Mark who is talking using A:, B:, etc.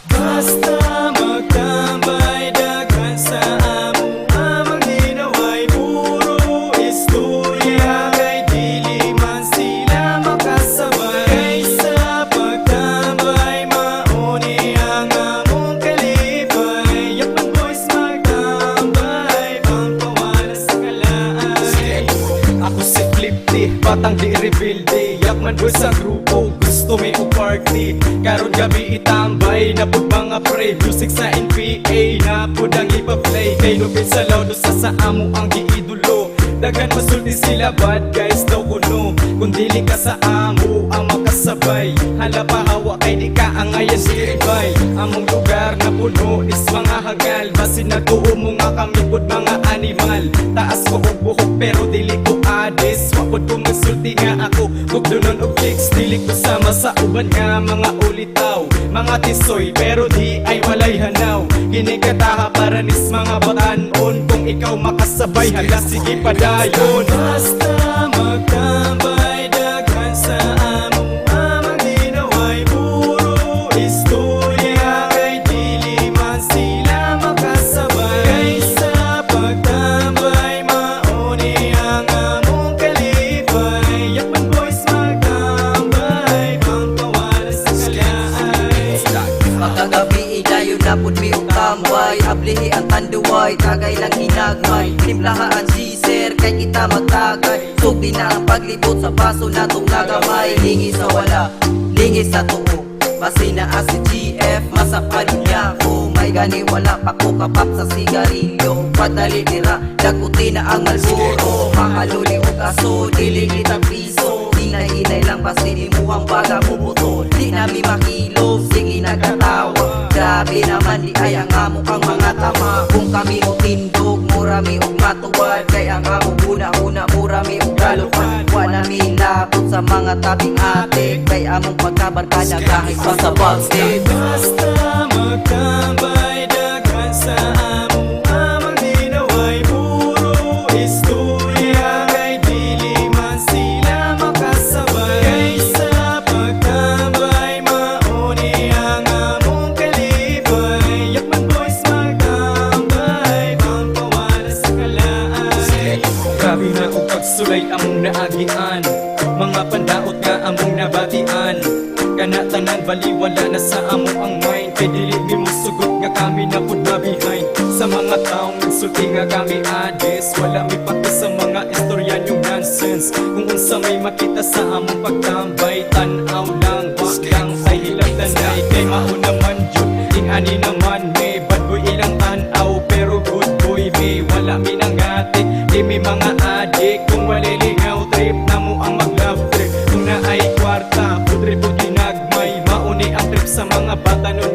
A: Basta magtambay daghan sa amo amang ginaway puro istorya kay dili man sila makasabay sa pagtambay mauni ang among kalipay yapan boys magtambay pampawala sa kalaan. Ako si Flipty, batang di rebelde yakman boys sa grupo gusto may party karon gabi itambay na pud mga pre music sa NPA na pud ang ipa-play kay lupit sa loud sa amo ang giidolo daghan masulti sila bad guys daw kuno kung dili ka sa amo ang makasabay hala pa hawa kay di ka ang ayan diribay among lugar na puno is mga hagal basin nagtuo mo nga kami pud mga animal taas ko og buhok pero dili ko adis wa pud ko masulti nga ako ug dunon og kicks dili ko sama sa uban nga mga ulitaw mga tisoy pero di ay walay hanaw kinikataha para nis mga batanon kung ikaw makasabay hala sige padayon basta magtambay daghan sa amo amang ginaway puro istorya kay dili man sila makasabay kaysa pagtambay mauni ang among kalipay yapan boys magtambay pampawala sa kalaan.
B: Makagabi idayon na pud mi og tambay ablihi ang tanduway tagay lang hinagmay timplahaan siser kay kita magtagay sugdi na ang paglibot sa baso natong nagamay lingi sa wala lingi sa tuo basina si GF masapan niya ko may gani wala pa ko kapap sa sigarilyo padali dira daguti na ang Malboro mahaluli og aso dili kita piso hinay-hinay lang basi mo ang baga bubuto di nami makilog sige nagkatawa grabe naman di ay ang amo ang mga tama kung kami o tindog murami og matuwad kay ang amo una-una murami og galukan wa nami labot sa mga tabing atik kay among pagkabarkada kahit pa sa bagstage
A: Basta magtambay daghan sa amo amang ginaway puro istorya kay dili man sila makasabay kaysa pagtambay mauni ang among kalipay yakman boys magtambay pampawala sa kalaan. Grabe na og pagsulay among naagian mga pandaot nga among nabatian kana tanan baliwala na sa amo ang mind kay dili mi musugot nga kami na pud na behind sa mga taong nagsulti nga kami adis wala mi pati sa mga istorya nyong nonsense kung unsa may makita sa among pagtambay tan-aw lang wag lang ay hilagdanay kay mauna man jud ingani naman may bad boy ilang tan-aw pero good boy may wala mi nangatik di mi mga adik kung walilingaw trip na mo ang mag-love trip kung naay kwarta pudre pud ginagmay mauni ang trip sa mga bata nun